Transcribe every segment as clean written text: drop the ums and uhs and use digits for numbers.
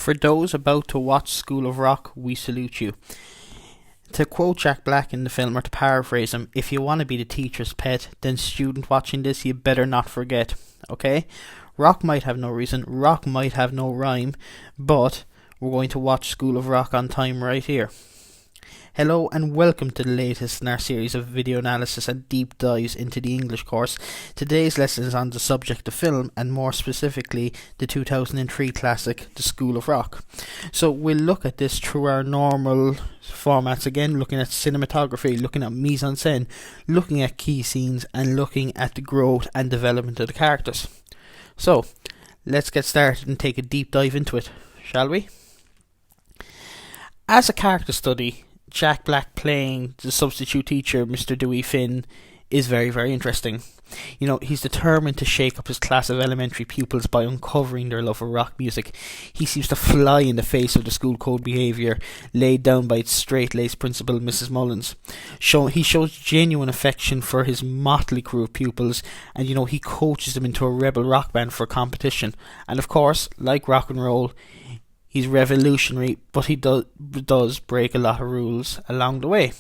For those about to watch School of Rock, we salute you. To quote Jack Black in the film, or to paraphrase him, if you want to be the teacher's pet, then student watching this, you better not forget. Okay? Rock might have no reason, rock might have no rhyme, but we're going to watch School of Rock on time right here. Hello and welcome to the latest in our series of video analysis and deep dives into the English course. Today's lesson is on the subject of film, and more specifically the 2003 classic The School of Rock. So we'll look at this through our normal formats again, looking at cinematography, looking at mise-en-scène, looking at key scenes, and looking at the growth and development of the characters. So let's get started and take a deep dive into it, shall we? As a character study, Jack Black playing the substitute teacher, Mr. Dewey Finn, is very, very interesting. You know, he's determined to shake up his class of elementary pupils by uncovering their love for rock music. He seems to fly in the face of the school code behaviour laid down by its straight-laced principal, Mrs. Mullins. He shows genuine affection for his motley crew of pupils, and he coaches them into a rebel rock band for competition. And of course, like rock and roll, he's revolutionary, but he does break a lot of rules along the way.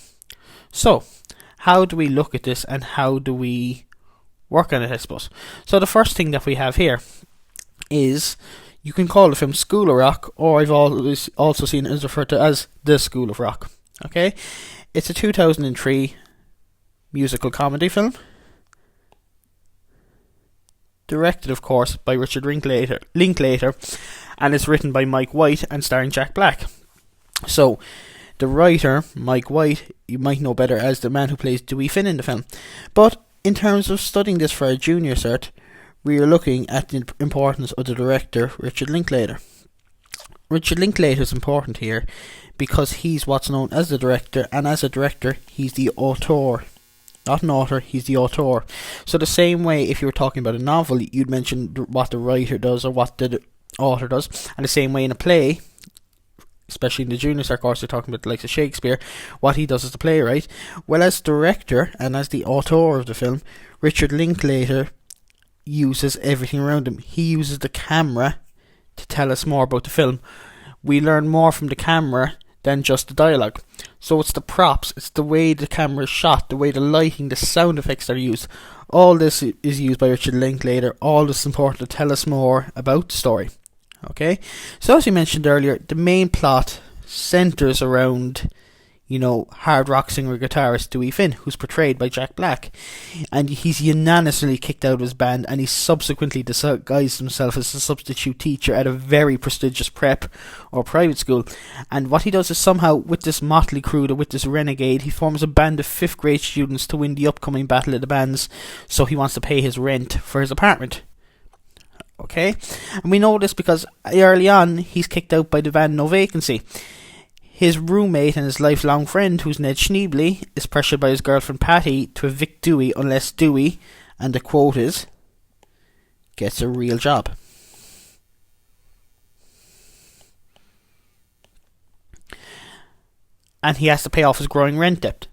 So, how do we look at this and how do we work on it, I suppose? So the first thing that we have here is, you can call the film School of Rock, or I've always also seen it as referred to as The School of Rock. Okay? It's a 2003 musical comedy film, directed, of course, by Richard Linklater, and it's written by Mike White and starring Jack Black. So, the writer, Mike White, you might know better as the man who plays Dewey Finn in the film. But in terms of studying this for a junior cert, we are looking at the importance of the director, Richard Linklater. Richard Linklater is important here because he's what's known as the director, and as a director, he's the auteur. Not an author, he's the auteur. So the same way, if you were talking about a novel, you'd mention what the writer does or what the author does. And the same way in a play, especially in the junior cert course, you're talking about the likes of Shakespeare, what he does as the playwright. Well, as director and as the auteur of the film, Richard Linklater uses everything around him. He uses the camera to tell us more about the film. We learn more from the camera than just the dialogue. So it's the props, it's the way the camera is shot, the way the lighting, the sound effects are used. All this is used by Richard Linklater. All this is important to tell us more about the story. Okay? So as we mentioned earlier, the main plot centres around, hard rock singer guitarist Dewey Finn, who's portrayed by Jack Black. And he's unanimously kicked out of his band, and he subsequently disguised himself as a substitute teacher at a very prestigious prep or private school. And what he does is somehow, with this motley crew, with this renegade, he forms a band of 5th grade students to win the upcoming Battle of the Bands, so he wants to pay his rent for his apartment. Okay? And we know this because early on, he's kicked out by the band No Vacancy. His roommate and his lifelong friend, who's Ned Schneebly, is pressured by his girlfriend Patty to evict Dewey unless Dewey, and the quote is, gets a real job. And he has to pay off his growing rent debt,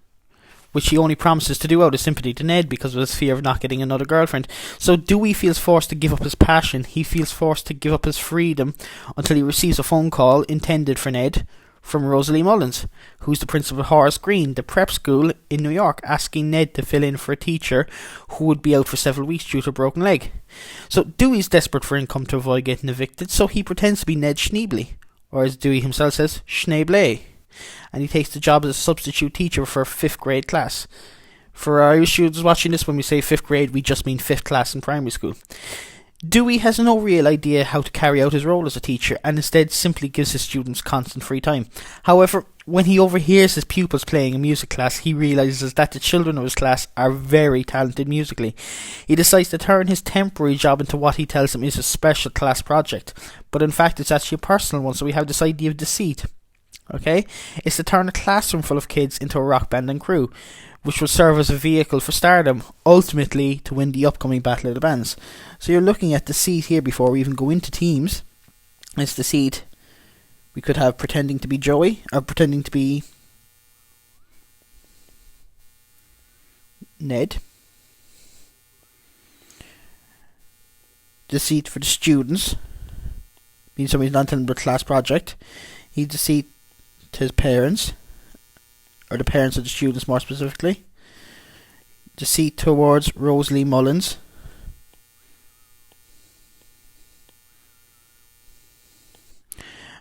which he only promises to do out of sympathy to Ned because of his fear of not getting another girlfriend. So Dewey feels forced to give up his passion. He feels forced to give up his freedom until he receives a phone call intended for Ned from Rosalie Mullins, who's the principal of Horace Green, the prep school in New York, asking Ned to fill in for a teacher who would be out for several weeks due to a broken leg. So Dewey's desperate for income to avoid getting evicted, so he pretends to be Ned Schneebly, or as Dewey himself says, Schneebley, and he takes the job as a substitute teacher for a 5th grade class. For our Irish students watching this, when we say 5th grade, we just mean 5th class in primary school. Dewey has no real idea how to carry out his role as a teacher, and instead simply gives his students constant free time. However, when he overhears his pupils playing a music class, he realises that the children of his class are very talented musically. He decides to turn his temporary job into what he tells them is a special class project, but in fact it's actually a personal one, so we have this idea of deceit. Okay? It's to turn a classroom full of kids into a rock band and crew, which will serve as a vehicle for stardom, ultimately to win the upcoming Battle of the Bands. So you're looking at deceit here before we even go into teams. It's deceit. We could have pretending to be Joey, or pretending to be Ned. Deceit for the students. means somebody's not telling him about class project. He deceit to his parents, or the parents of the students more specifically. Deceit towards Rosalie Mullins.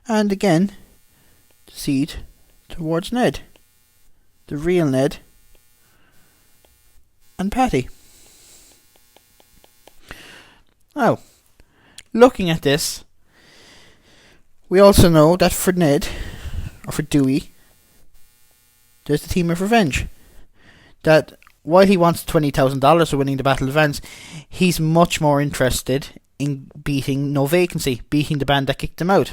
And again, deceit towards Ned. The real Ned. And Patty. Now, looking at this, we also know that for Ned, or for Dewey, there's the theme of revenge. That while he wants $20,000 for winning the Battle of the Bands, he's much more interested in beating No Vacancy, beating the band that kicked him out.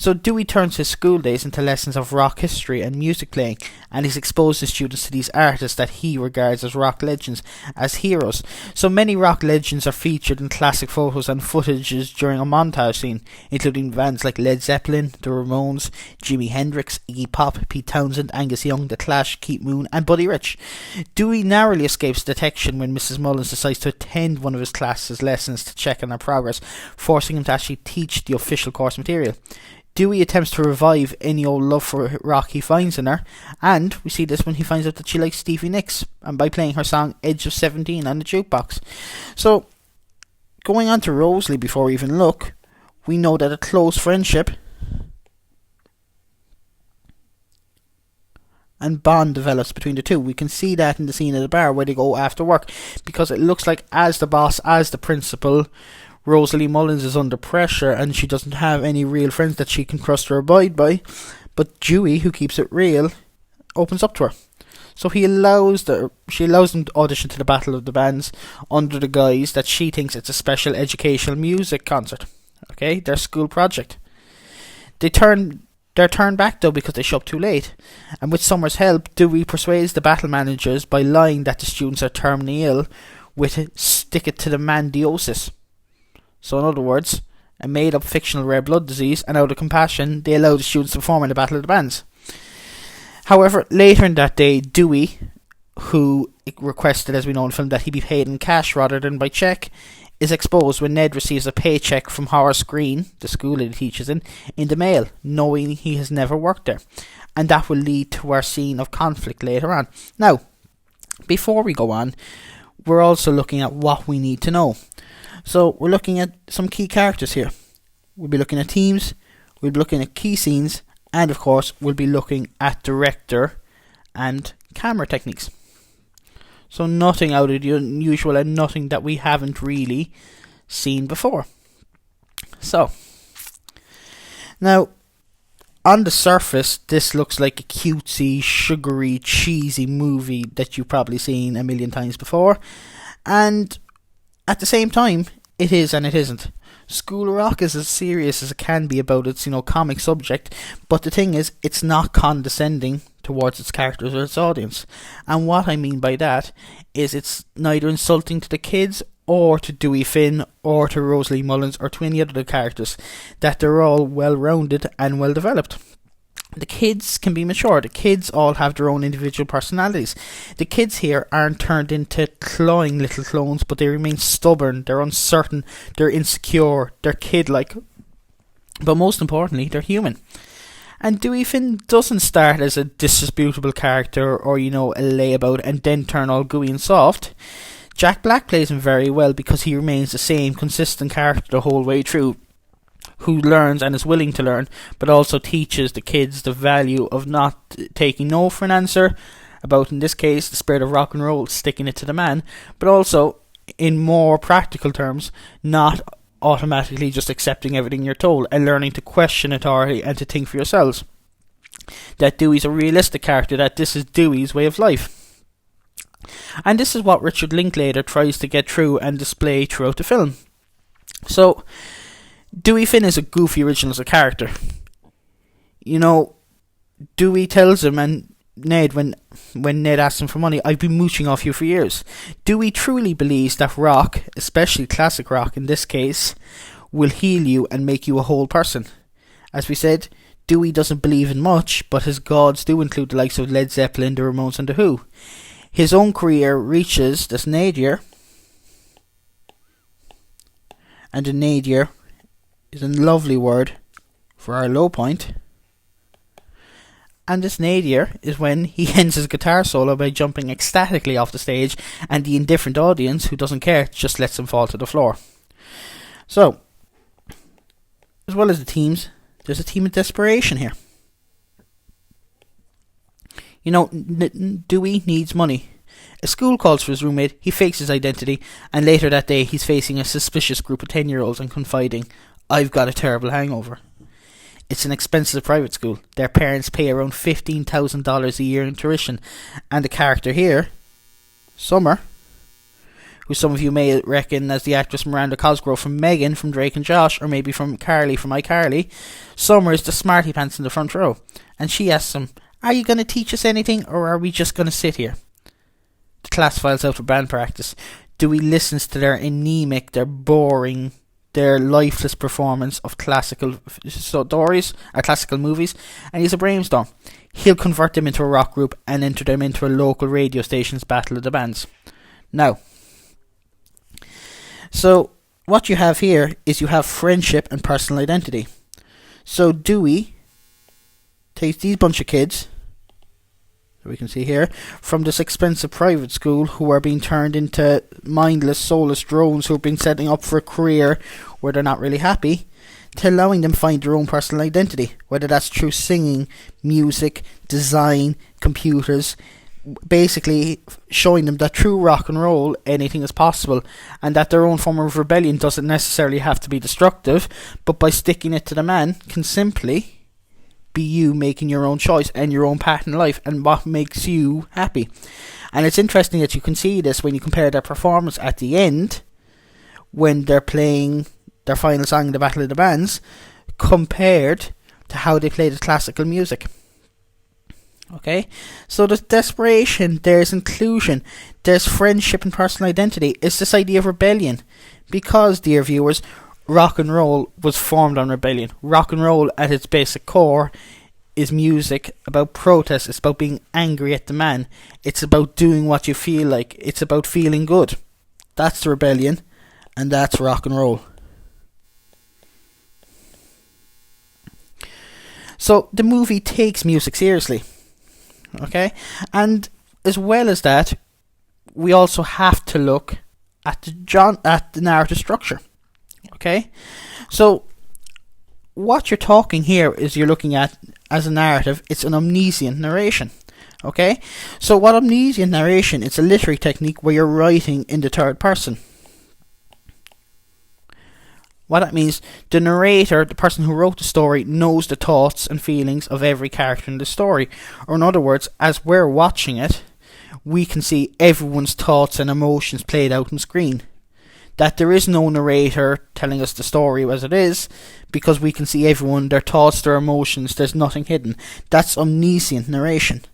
So Dewey turns his school days into lessons of rock history and music playing, and he's exposed his students to these artists that he regards as rock legends, as heroes. So many rock legends are featured in classic photos and footages during a montage scene, including bands like Led Zeppelin, The Ramones, Jimi Hendrix, Iggy Pop, Pete Townsend, Angus Young, The Clash, Keith Moon and Buddy Rich. Dewey narrowly escapes detection when Mrs. Mullins decides to attend one of his classes' lessons to check on their progress, forcing him to actually teach the official course material. Dewey attempts to revive any old love for rock he finds in her, and we see this when he finds out that she likes Stevie Nicks, and by playing her song Edge of 17 on the jukebox. So, going on to Rosalie before we even look, we know that a close friendship and bond develops between the two. We can see that in the scene at the bar where they go after work, because it looks like as the boss, as the principal, Rosalie Mullins is under pressure and she doesn't have any real friends that she can trust or abide by, but Dewey, who keeps it real, opens up to her. So she allows them to audition to the Battle of the Bands under the guise that she thinks it's a special educational music concert. Okay, their school project. They're turned back though because they show up too late, and with Summer's help, Dewey persuades the battle managers by lying that the students are terminally ill with stick it to the mandiosis. So in other words, a made-up fictional rare blood disease, and out of compassion, they allow the students to perform in the Battle of the Bands. However, later in that day, Dewey, who requested, as we know in the film, that he be paid in cash rather than by cheque, is exposed when Ned receives a paycheck from Horace Green, the school that he teaches in the mail, knowing he has never worked there. And that will lead to our scene of conflict later on. Now, before we go on, we're also looking at what we need to know. So we're looking at some key characters here. We'll be looking at themes, we'll be looking at key scenes, and of course we'll be looking at director and camera techniques. So nothing out of the unusual and nothing that we haven't really seen before. So, now, on the surface, this looks like a cutesy, sugary, cheesy movie that you've probably seen a million times before. And at the same time, it is and it isn't. School Rock is as serious as it can be about its, comic subject, but the thing is, it's not condescending towards its characters or its audience. And what I mean by that is it's neither insulting to the kids or to Dewey Finn or to Rosalie Mullins or to any other characters, that they're all well-rounded and well-developed. The kids can be mature. The kids all have their own individual personalities. The kids here aren't turned into clawing little clones, but they remain stubborn, they're uncertain, they're insecure, they're kid-like. But most importantly, they're human. And Dewey Finn doesn't start as a disputable character or, a layabout and then turn all gooey and soft. Jack Black plays him very well because he remains the same consistent character the whole way through, who learns and is willing to learn, but also teaches the kids the value of not taking no for an answer, about, in this case, the spirit of rock and roll, sticking it to the man, but also, in more practical terms, not automatically just accepting everything you're told, and learning to question authority and to think for yourselves. That Dewey's a realistic character, that this is Dewey's way of life. And this is what Richard Linklater tries to get through and display throughout the film. So, Dewey Finn is a goofy original as a character. Dewey tells him, and Ned, when Ned asks him for money, I've been mooching off you for years. Dewey truly believes that rock, especially classic rock in this case, will heal you and make you a whole person. As we said, Dewey doesn't believe in much, but his gods do include the likes of Led Zeppelin, The Ramones and The Who. His own career reaches this nadir, and the nadir is a lovely word for our low point. And this nadir is when he ends his guitar solo by jumping ecstatically off the stage, and the indifferent audience, who doesn't care, just lets him fall to the floor. So, as well as the themes, there's a theme of desperation here. You know, Dewey needs money. A school calls for his roommate, he fakes his identity, and later that day he's facing a suspicious group of 10-year-olds and confiding, "I've got a terrible hangover." It's an expensive private school. Their parents pay around $15,000 a year in tuition. And the character here, Summer, who some of you may reckon as the actress Miranda Cosgrove from Megan from Drake and Josh, or maybe from Carly from iCarly, Summer is the smarty pants in the front row. And she asks him, "Are you going to teach us anything, or are we just going to sit here?" The class files out for band practice. Dewey listens to their anemic, their boring, their lifeless performance of classical stories, or classical movies, and he's a brainstorm. He'll convert them into a rock group and enter them into a local radio station's battle of the bands. Now, so what you have here is you have friendship and personal identity. So Dewey takes these bunch of kids, we can see here, from this expensive private school who are being turned into mindless, soulless drones who have been setting up for a career where they're not really happy, to allowing them find their own personal identity, whether that's through singing, music, design, computers, basically showing them that through rock and roll anything is possible, and that their own form of rebellion doesn't necessarily have to be destructive, but by sticking it to the man can simply be you making your own choice and your own path in life and what makes you happy. And it's interesting that you can see this when you compare their performance at the end when they're playing their final song in the Battle of the Bands compared to how they play the classical music. Okay, so there's desperation, there's inclusion, there's friendship and personal identity. It's this idea of rebellion, because, dear viewers, rock and roll was formed on rebellion. Rock and roll at its basic core is music about protest. It's about being angry at the man. It's about doing what you feel like. It's about feeling good. That's the rebellion, and that's rock and roll. So the movie takes music seriously. Okay? And as well as that, we also have to look at the narrative structure. Okay, so what you're talking here is you're looking at as a narrative. It's an omniscient narration. Okay, so what omniscient narration? It's a literary technique where you're writing in the third person. What that means, the narrator, the person who wrote the story, knows the thoughts and feelings of every character in the story. Or in other words, as we're watching it, we can see everyone's thoughts and emotions played out on screen. That there is no narrator telling us the story as it is, because we can see everyone, their thoughts, their emotions, there's nothing hidden. That's omniscient narration.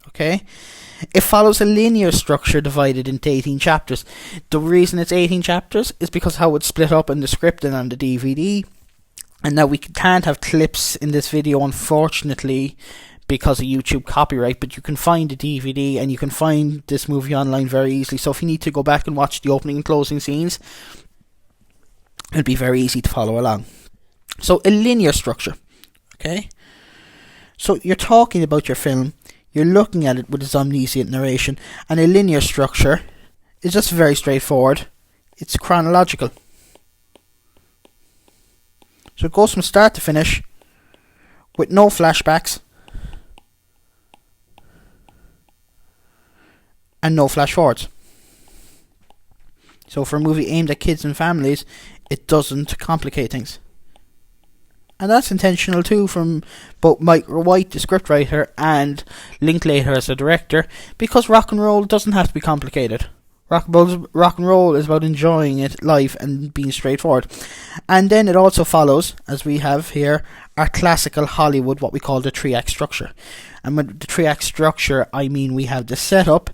Okay? It follows a linear structure divided into 18 chapters. The reason it's 18 chapters is because how it's split up in the script and on the DVD. And now we can't have clips in this video, unfortunately, because of YouTube copyright, but you can find the DVD and you can find this movie online very easily. So if you need to go back and watch the opening and closing scenes, it'll be very easy to follow along. So a linear structure. Okay? So you're talking about your film, you're looking at it with its omniscient narration, and a linear structure is just very straightforward. It's chronological. So it goes from start to finish with no flashbacks and no flash forwards. So for a movie aimed at kids and families, it doesn't complicate things. And that's intentional too from both Mike White, the scriptwriter, and Linklater as the director, because rock and roll doesn't have to be complicated. Rock and roll is about enjoying it live and being straightforward. And then it also follows, as we have here, our classical Hollywood, what we call the 3-act structure. And with the 3-act structure, I mean we have the setup,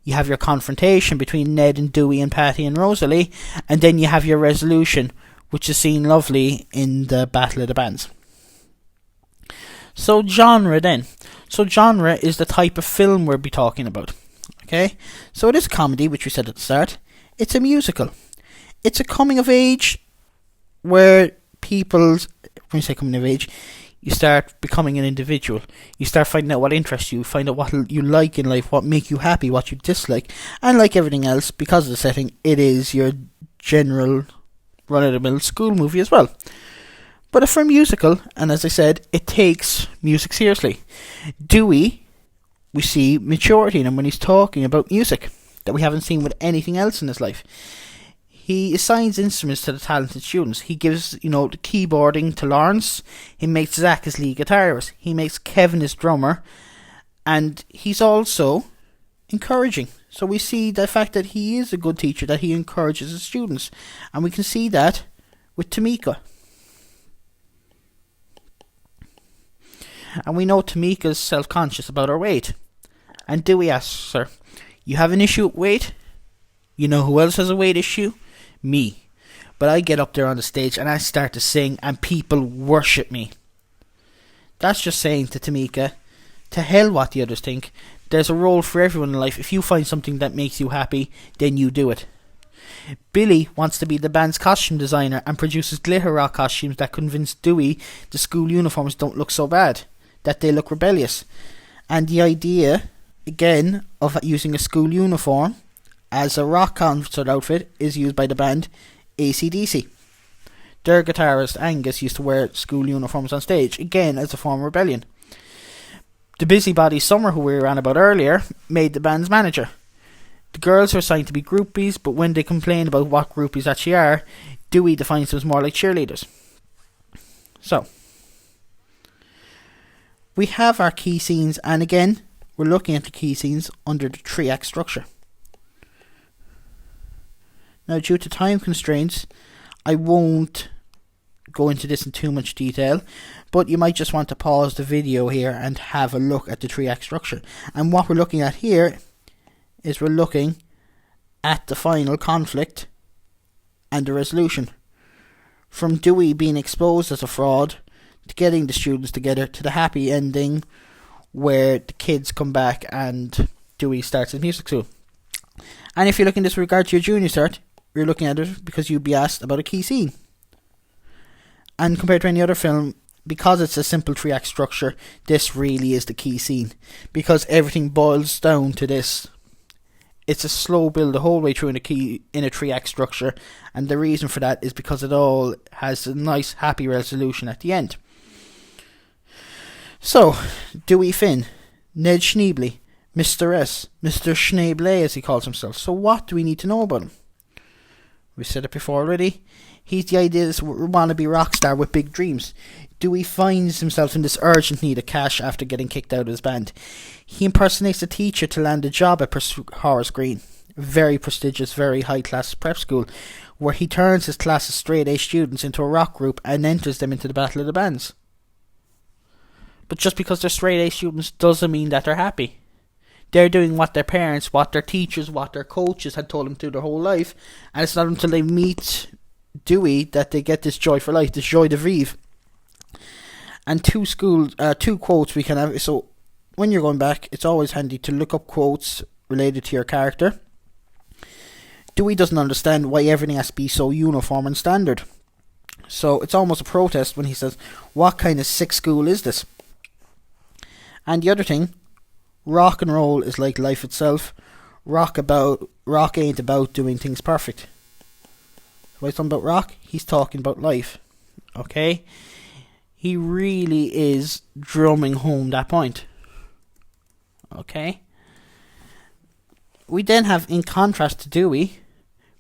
you have your confrontation between Ned and Dewey and Patty and Rosalie, and then you have your resolution, which is seen lovely in the Battle of the Bands. So genre then. So genre is the type of film we'll be talking about. Okay? So it is comedy, which we said at the start. It's a musical. It's a coming of age where people's, when you say coming of age, you start becoming an individual. You start finding out what interests you, find out what you like in life, what make you happy, what you dislike. And like everything else, because of the setting, it is your general run-of-the-mill school movie as well. But for a musical, and as I said, it takes music seriously. Dewey, we see maturity in him when he's talking about music that we haven't seen with anything else in his life. He assigns instruments to the talented students. He gives, the keyboarding to Lawrence. He makes Zach his lead guitarist. He makes Kevin his drummer. And he's also encouraging. So we see the fact that he is a good teacher, that he encourages his students. And we can see that with Tamika. And we know Tamika's self-conscious about her weight. And Dewey asks her, "You have an issue with weight? You know who else has a weight issue? Me. But I get up there on the stage and I start to sing and people worship me." That's just saying to Tamika, to hell what the others think. There's a role for everyone in life. If you find something that makes you happy, then you do it. Billy wants to be the band's costume designer and produces glitter rock costumes that convince Dewey the school uniforms don't look so bad, that they look rebellious. And the idea, again, of using a school uniform as a rock concert outfit is used by the band AC/DC. Their guitarist Angus used to wear school uniforms on stage, again as a form of rebellion. The busybody Summer, who we ran about earlier, made the band's manager. The girls are assigned to be groupies, but when they complain about what groupies actually are, Dewey defines them as more like cheerleaders. So, we have our key scenes, and again, we're looking at the key scenes under the 3-act structure. Now, due to time constraints, I won't go into this in too much detail, but you might just want to pause the video here and have a look at the 3-act structure. And what we're looking at here is we're looking at the final conflict and the resolution. From Dewey being exposed as a fraud, to getting the students together, to the happy ending where the kids come back and Dewey starts his music school. And if you're looking at this with regard to your junior cert, you're looking at it because you'd be asked about a key scene. And compared to any other film, because it's a simple 3-act structure, this really is the key scene. Because everything boils down to this. It's a slow build the whole way through in a 3-act structure, and the reason for that is because it all has a nice happy resolution at the end. So, Dewey Finn, Ned Schneebly, Mr. S, Mr. Schneebly as he calls himself. So what do we need to know about him? We said it before already. He's the idealist wannabe rock star with big dreams. Dewey finds himself in this urgent need of cash after getting kicked out of his band. He impersonates a teacher to land a job at Horace Green, a very prestigious, very high-class prep school, where he turns his class of straight-A students into a rock group and enters them into the Battle of the Bands. But just because they're straight-A students doesn't mean that they're happy. They're doing what their parents, what their teachers, what their coaches had told them to their whole life, and it's not until they meet Dewey that they get this joy for life, this joy de vivre. And two quotes we can have. So when you're going back, it's always handy to look up quotes related to your character. Dewey doesn't understand why everything has to be so uniform and standard. So it's almost a protest when he says, "What kind of sick school is this?" And the other thing, rock and roll is like life itself. Rock ain't about doing things perfect. Why he's talking about rock? He's talking about life. Okay? He really is drumming home that point. Okay? We then have, in contrast to Dewey,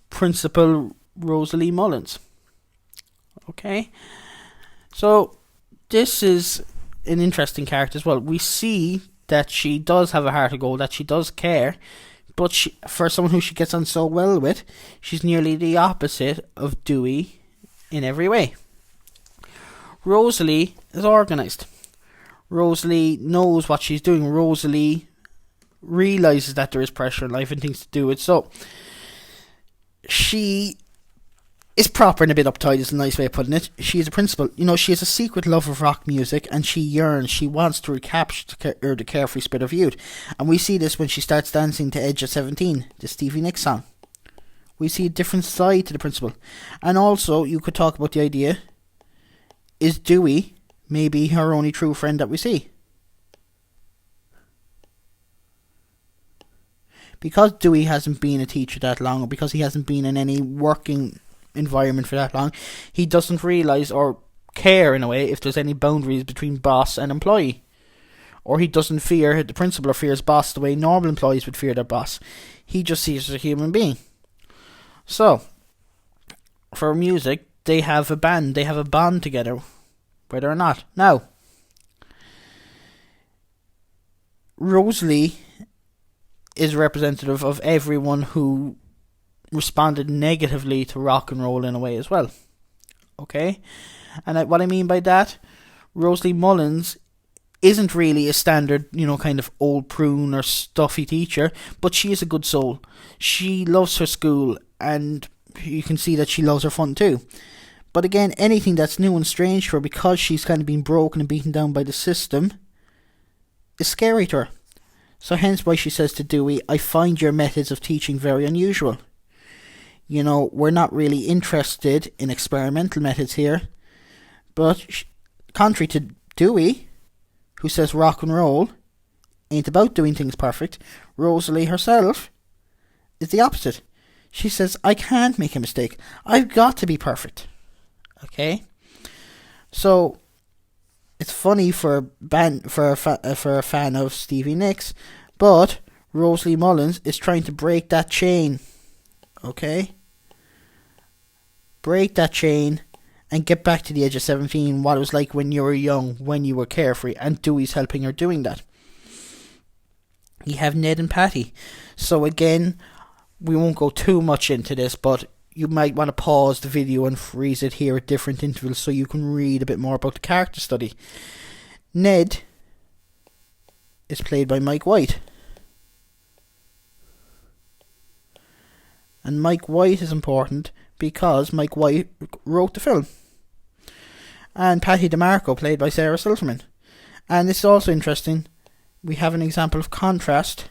Principal Rosalie Mullins. Okay? So, this is an interesting character as well. We see that she does have a heart of gold, that she does care, but for someone who she gets on so well with, she's nearly the opposite of Dewey in every way. Rosalie is organised. Rosalie knows what she's doing. Rosalie realises that there is pressure in life and things to do it. So she is proper and a bit uptight is a nice way of putting it. She is a principal. She has a secret love of rock music and she yearns, she wants to recapture the carefree spirit of youth. And we see this when she starts dancing to Edge of 17, the Stevie Nicks song. We see a different side to the principal. And also, you could talk about the idea is Dewey maybe her only true friend that we see? Because Dewey hasn't been a teacher that long, or because he hasn't been in any working environment for that long, he doesn't realise or care in a way if there's any boundaries between boss and employee. Or he doesn't fear the principal, or fears boss the way normal employees would fear their boss. He just sees as a human being. So, for music, they have a band, they have a bond together, whether or not. Now, Rosalie is representative of everyone who responded negatively to rock and roll in a way as well. Okay? And what I mean by that, Rosalie Mullins isn't really a standard, kind of old prune or stuffy teacher, but she is a good soul. She loves her school, and you can see that she loves her fun too. But again, anything that's new and strange to her, because she's kind of been broken and beaten down by the system, is scary to her. So hence why she says to Dewey, I find your methods of teaching very unusual. We're not really interested in experimental methods here. But contrary to Dewey, who says rock and roll ain't about doing things perfect, Rosalie herself is the opposite. She says, I can't make a mistake. I've got to be perfect. Okay? So, it's funny for a fan of Stevie Nicks, but Rosalie Mullins is trying to break that chain. Okay? Break that chain and get back to the age of 17, what it was like when you were young, when you were carefree, and Dewey's helping her doing that. You have Ned and Patty. So again, we won't go too much into this, but you might want to pause the video and freeze it here at different intervals so you can read a bit more about the character study. Ned is played by Mike White. And Mike White is important because Mike White wrote the film. And Patty DeMarco, played by Sarah Silverman. And this is also interesting. We have an example of contrast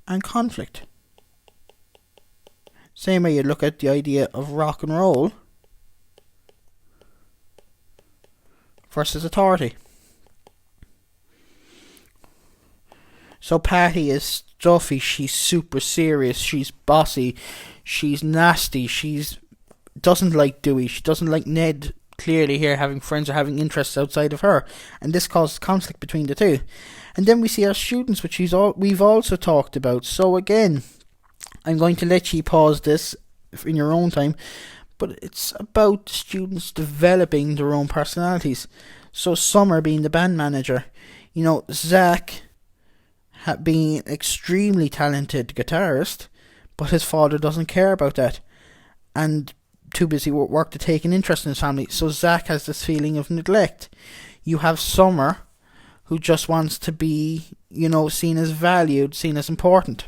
and conflict. Same way you look at the idea of rock and roll versus authority. So Patty is stuffy, she's super serious, she's bossy, she's nasty, she's doesn't like Dewey, she doesn't like Ned, clearly here having friends or having interests outside of her, and this causes conflict between the two. And then we see our students, which we've also talked about. So again, I'm going to let you pause this in your own time, but it's about students developing their own personalities. So Summer being the band manager, Zach being extremely talented guitarist, but his father doesn't care about that and too busy with work to take an interest in his family. So Zach has this feeling of neglect. You have Summer, who just wants to be, seen as valued, seen as important.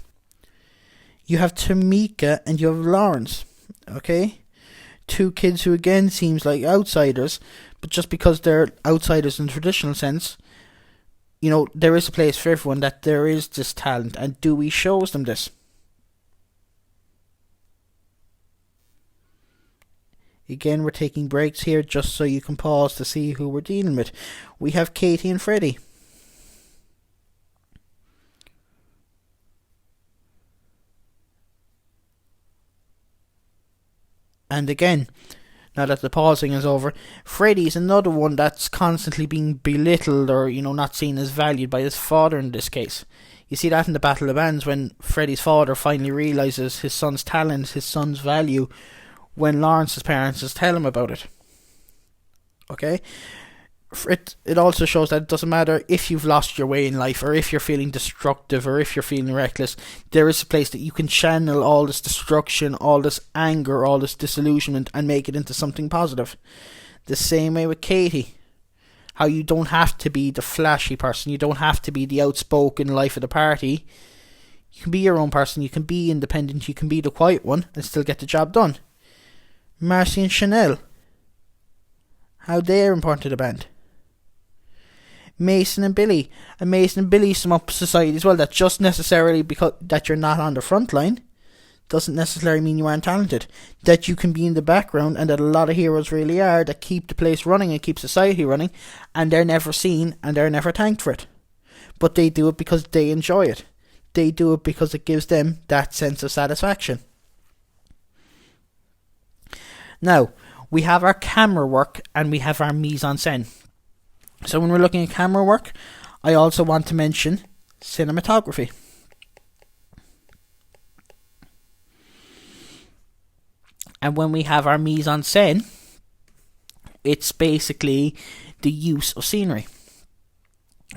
You have Tamika and you have Lawrence, okay? Two kids who again seems like outsiders, but just because they're outsiders in the traditional sense, there is a place for everyone, that there is this talent, and Dewey shows them this. Again, we're taking breaks here just so you can pause to see who we're dealing with. We have Katie and Freddie. And again, now that the pausing is over, Freddie's another one that's constantly being belittled or, not seen as valued by his father in this case. You see that in the Battle of the Bands when Freddie's father finally realises his son's talent, his son's value, when Lawrence's parents just tell him about it. Okay? It also shows that it doesn't matter if you've lost your way in life, or if you're feeling destructive, or if you're feeling reckless, there is a place that you can channel all this destruction, all this anger, all this disillusionment, and make it into something positive. The same way with Katie. How you don't have to be the flashy person, you don't have to be the outspoken life of the party. You can be your own person, you can be independent, you can be the quiet one, and still get the job done. Marcy and Chanel. How they are important to the band. Mason and Billy. And Mason and Billy sum up society as well. That just necessarily because that you're not on the front line doesn't necessarily mean you aren't talented. That you can be in the background, and that a lot of heroes really are, that keep the place running and keep society running, and they're never seen and they're never thanked for it. But they do it because they enjoy it. They do it because it gives them that sense of satisfaction. Now, we have our camera work and we have our mise en scène. So when we're looking at camera work, I also want to mention cinematography. And when we have our mise en scène, it's basically the use of scenery.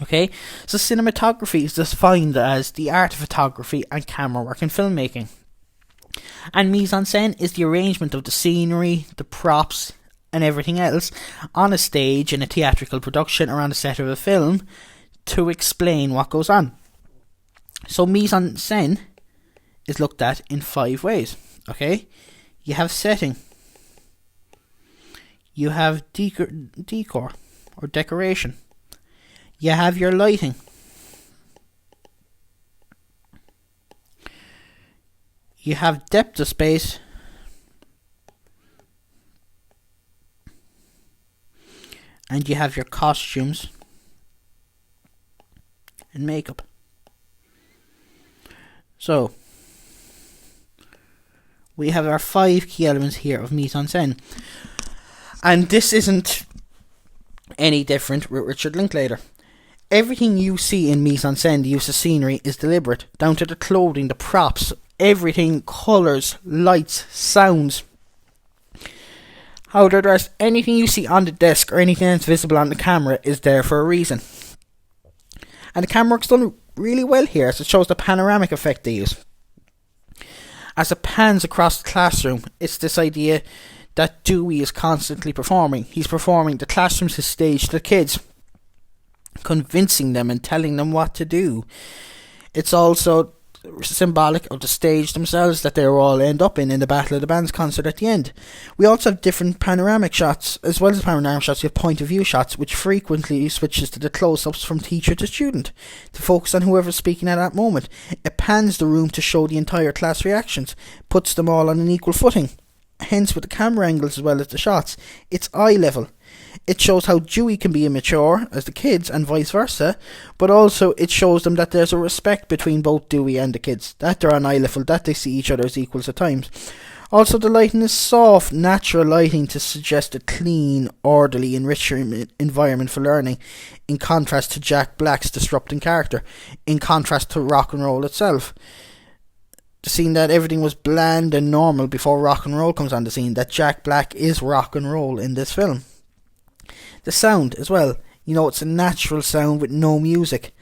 Okay, so cinematography is defined as the art of photography and camera work in filmmaking. And mise en scène is the arrangement of the scenery, the props, and everything else on a stage in a theatrical production or on the set of a film to explain what goes on. So mise en scène is looked at in 5 ways. Okay, you have setting, you have decor or decoration, you have your lighting, you have depth of space, and you have your costumes and makeup. So, we have our 5 key elements here of mise en scène. And this isn't any different with Richard Linklater. Everything you see in mise en scène, the use of scenery, is deliberate, down to the clothing, the props, everything, colours, lights, sounds, how they're dressed. Anything you see on the desk or anything that's visible on the camera is there for a reason. And the camera work's done really well here, as it shows the panoramic effect they use. As it pans across the classroom, it's this idea that Dewey is constantly performing. He's performing. The classroom's his stage to the kids, convincing them and telling them what to do. It's also symbolic of the stage themselves that they all end up in the Battle of the Bands concert at the end. We also have different panoramic shots. As well as panoramic shots, you have point of view shots, which frequently switches to the close-ups from teacher to student to focus on whoever's speaking at that moment. It pans the room to show the entire class reactions, puts them all on an equal footing. Hence, with the camera angles as well as the shots, it's eye level. It shows how Dewey can be immature as the kids and vice versa, but also it shows them that there's a respect between both Dewey and the kids, that they're on eye level, that they see each other as equals at times. Also, the lighting is soft, natural lighting to suggest a clean, orderly, enriching environment for learning, in contrast to Jack Black's disrupting character, in contrast to rock and roll itself. The scene that everything was bland and normal before rock and roll comes on the scene, that Jack Black is rock and roll in this film. The sound as well, it's a natural sound with no music.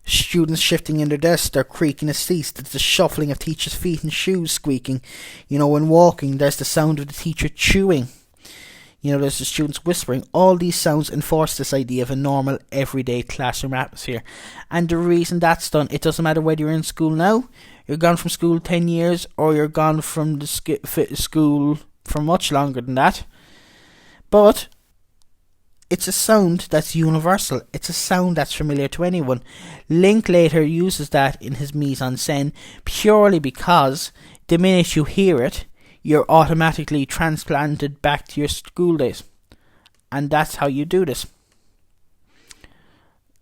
Students shifting in their desks, their creaking of seats, there's the shuffling of teachers' feet and shoes squeaking. When walking, there's the sound of the teacher chewing. There's the students whispering. All these sounds enforce this idea of a normal, everyday classroom atmosphere. And the reason that's done, it doesn't matter whether you're in school now, you're gone from school 10 years, or you're gone from the school for much longer than that. But it's a sound that's universal. It's a sound that's familiar to anyone. Linklater uses that in his mise en scène purely because the minute you hear it, you're automatically transplanted back to your school days. And that's how you do this.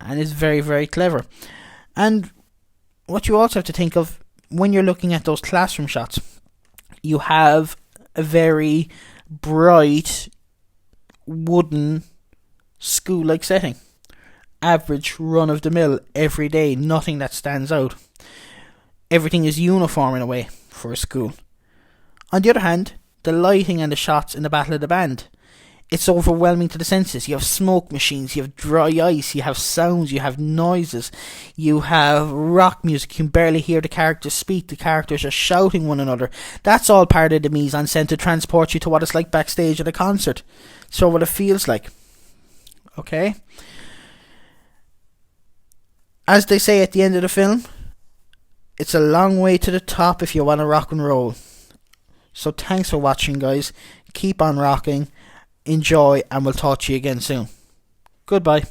And it's very, very clever. And what you also have to think of when you're looking at those classroom shots, you have a very bright wooden school-like setting. Average, run-of-the-mill, every day, nothing that stands out. Everything is uniform in a way for a school. On the other hand, the lighting and the shots in the Battle of the Band, it's overwhelming to the senses. You have smoke machines, you have dry ice, you have sounds, you have noises, you have rock music, you can barely hear the characters speak, the characters are shouting one another. That's all part of the mise en scène to transport you to what it's like backstage at a concert. So what it feels like. Okay? As they say at the end of the film, it's a long way to the top if you want to rock and roll. So thanks for watching, guys. Keep on rocking. Enjoy, and we'll talk to you again soon. Goodbye.